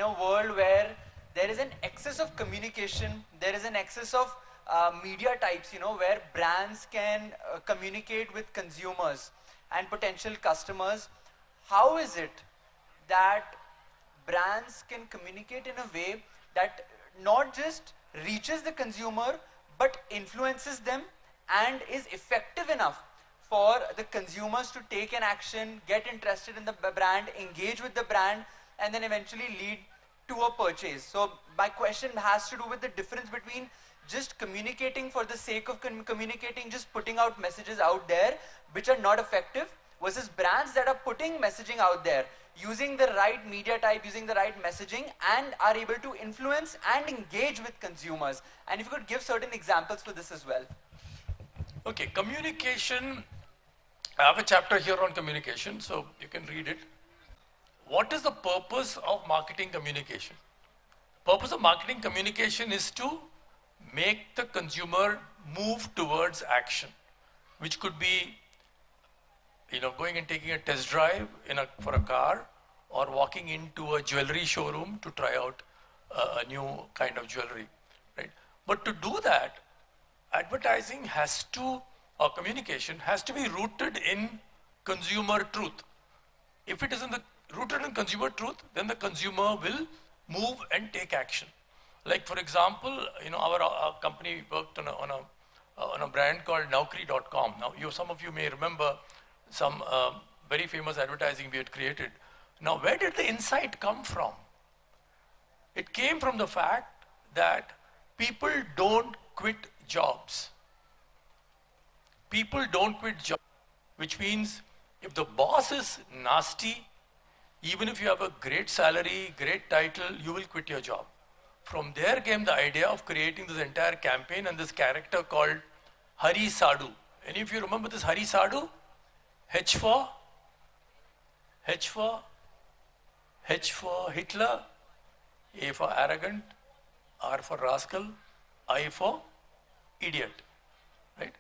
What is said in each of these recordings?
a world where there is an excess of communication, there is an excess of media types, where brands can communicate with consumers and potential customers, how is it that brands can communicate in a way that not just reaches the consumer but influences them and is effective enough for the consumers to take an action, get interested in the brand, engage with the brand, and then eventually lead to a purchase? So my question has to do with the difference between just communicating for the sake of communicating, just putting out messages out there which are not effective, versus brands that are putting messaging out there, using the right media type, using the right messaging, and are able to influence and engage with consumers. And if you could give certain examples for this as well. Okay, communication. I have a chapter here on communication, so you can read it. What is the purpose of marketing communication? Purpose of marketing communication is to make the consumer move towards action, which could be, going and taking a test drive for a car, or walking into a jewelry showroom to try out a new kind of jewelry, right? But to do that, advertising or communication has to be rooted in consumer truth. If it isn't rooted in consumer truth, then the consumer will move and take action. Like, for example, our company worked on a brand called Naukri.com. Now, some of you may remember some very famous advertising we had created. Now, where did the insight come from? It came from the fact that people don't quit jobs. People don't quit jobs, which means if the boss is nasty, even if you have a great salary, great title, you will quit your job. From there came the idea of creating this entire campaign and this character called Hari Sadhu. Any of you remember this Hari Sadhu? H for Hitler, A for arrogant, R for rascal, I for idiot, right?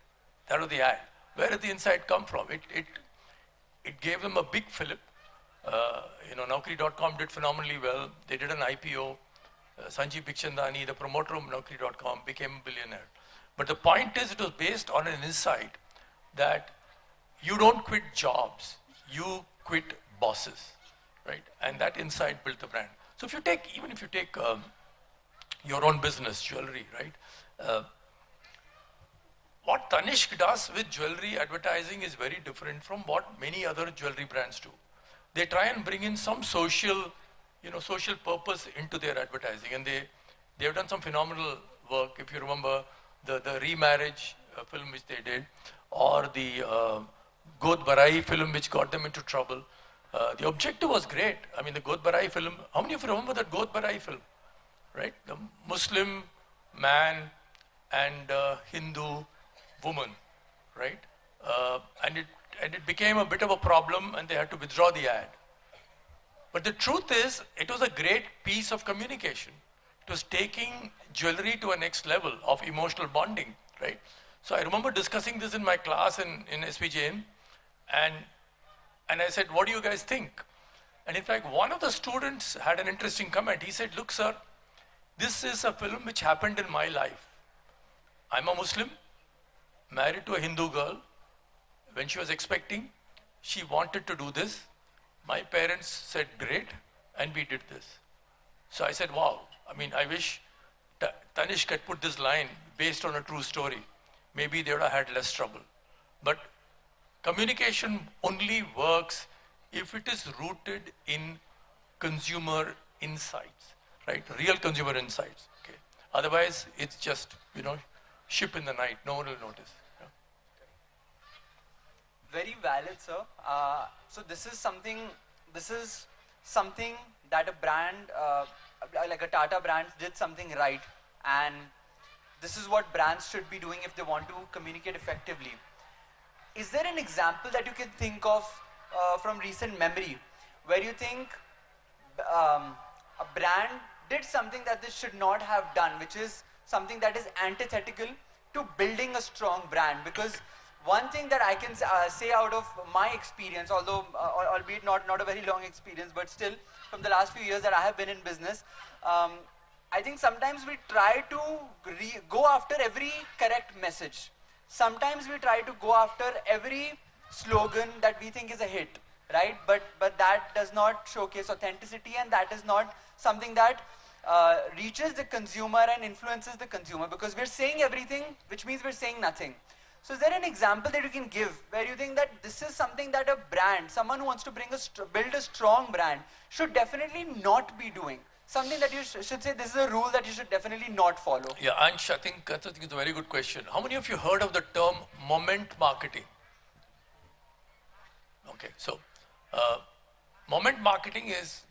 That was the ad. Where did the insight come from? It gave them a big fillip. Naukri.com did phenomenally well. They did an IPO. Sanjeev Bikhchandani, the promoter of Naukri.com, became a billionaire. But the point is, it was based on an insight that you don't quit jobs, you quit bosses, right? And that insight built the brand. So even if you take your own business, jewelry, right? What Tanishq does with jewelry advertising is very different from what many other jewelry brands do. They try and bring in some social purpose into their advertising, and they have done some phenomenal work. If you remember the remarriage film which they did, or the God Barai film which got them into trouble. The objective was great. I mean, the God Barai film, how many of you remember that God Barai film, right? The Muslim man and Hindu woman, right? And it became a bit of a problem, and they had to withdraw the ad. But the truth is, it was a great piece of communication. It was taking jewelry to a next level of emotional bonding, right? So I remember discussing this in my class in SPJN, and I said, what do you guys think? And in fact, one of the students had an interesting comment. He said, look, sir, this is a film which happened in my life. I'm a Muslim, married to a Hindu girl. When she was expecting, she wanted to do this. My parents said, great, and we did this. So I said, wow, I wish Tanishq had put this line based on a true story. Maybe they would have had less trouble. But communication only works if it is rooted in consumer insights, right? Real consumer insights, okay? Otherwise, it's just, ship in the night, no one will notice. Yeah. Very valid, sir. So this is something that a brand, like a Tata brand, did something right, and this is what brands should be doing if they want to communicate effectively. Is there an example that you can think of from recent memory where you think a brand did something that they should not have done, which is something that is antithetical to building a strong brand? Because one thing that I can say out of my experience, although albeit not a very long experience, but still from the last few years that I have been in business, I think sometimes we try to go after every correct message. Sometimes we try to go after every slogan that we think is a hit, right? But that does not showcase authenticity, and that is not something that reaches the consumer and influences the consumer, because we're saying everything, which means we're saying nothing. So is there an example that you can give where you think that this is something that a brand, someone who wants to build a strong brand, should definitely not be doing? Something that you should say, this is a rule that you should definitely not follow. Yeah, Ansh, I think it's a very good question. How many of you heard of the term moment marketing? Okay, so moment marketing is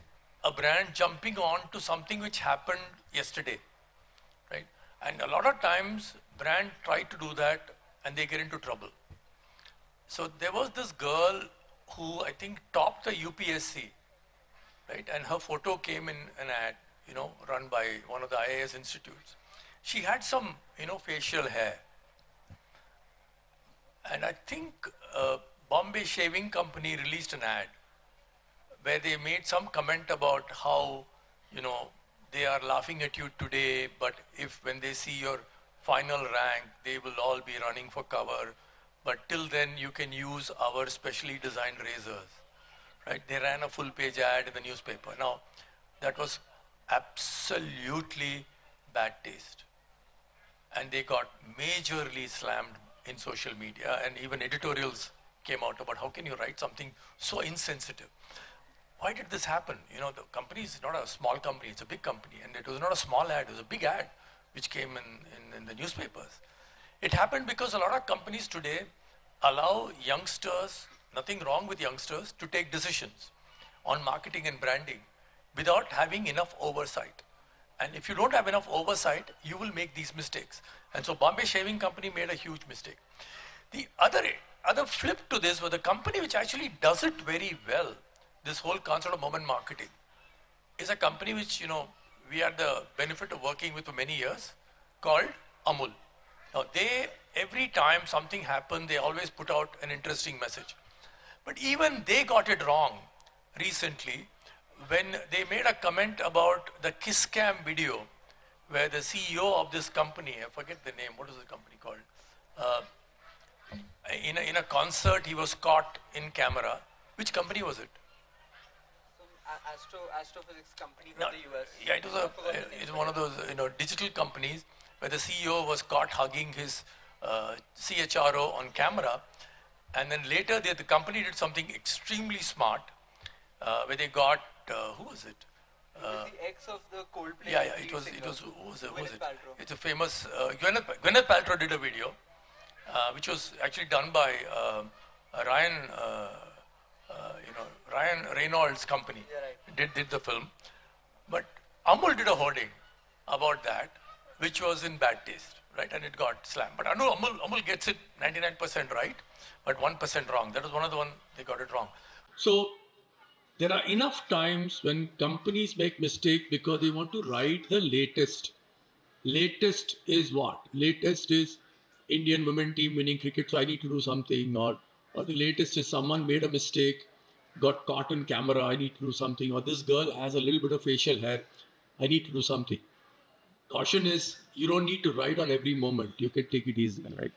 a brand jumping on to something which happened yesterday, right? And a lot of times brand try to do that and they get into trouble. So there was this girl who I think topped the UPSC, right? And her photo came in an ad, run by one of the IAS institutes. She had some, facial hair. And I think Bombay Shaving Company released an ad where they made some comment about how, they are laughing at you today, but when they see your final rank, they will all be running for cover. But till then, you can use our specially designed razors, right? They ran a full page ad in the newspaper. Now, that was absolutely bad taste. And they got majorly slammed in social media, and even editorials came out about how can you write something so insensitive. Why did this happen? The company is not a small company, it's a big company. And it was not a small ad, it was a big ad which came in the newspapers. It happened because a lot of companies today allow youngsters, nothing wrong with youngsters, to take decisions on marketing and branding without having enough oversight. And if you don't have enough oversight, you will make these mistakes. And so Bombay Shaving Company made a huge mistake. The other flip to this was the company which actually does it very well, this whole concept of moment marketing, is a company which, we had the benefit of working with for many years, called Amul. Now every time something happened, they always put out an interesting message. But even they got it wrong recently when they made a comment about the kiss cam video where the CEO of this company, I forget the name, what is the company called? In a concert, he was caught in camera. Which company was it? Astrophysics company from the US. Yeah, it was one of those digital companies where the CEO was caught hugging his CHRO on camera, and then later the company did something extremely smart where they got who was it? The ex of the Coldplay. Yeah, it was who was it? It's a famous Gwyneth Paltrow did a video which was actually done by Ryan. Ryan Reynolds' company did the film, but Amul did a hoarding about that, which was in bad taste, right? And it got slammed. But I know Amul gets it 99% right, but 1% wrong. That was one of the one they got it wrong. So there are enough times when companies make mistake because they want to write the latest. Latest is what? Latest is Indian women team winning cricket, so I need to do something, or the latest is someone made a mistake, got caught on camera, I need to do something, or this girl has a little bit of facial hair, I need to do something. Caution is, you don't need to write on every moment. You can take it easy, right?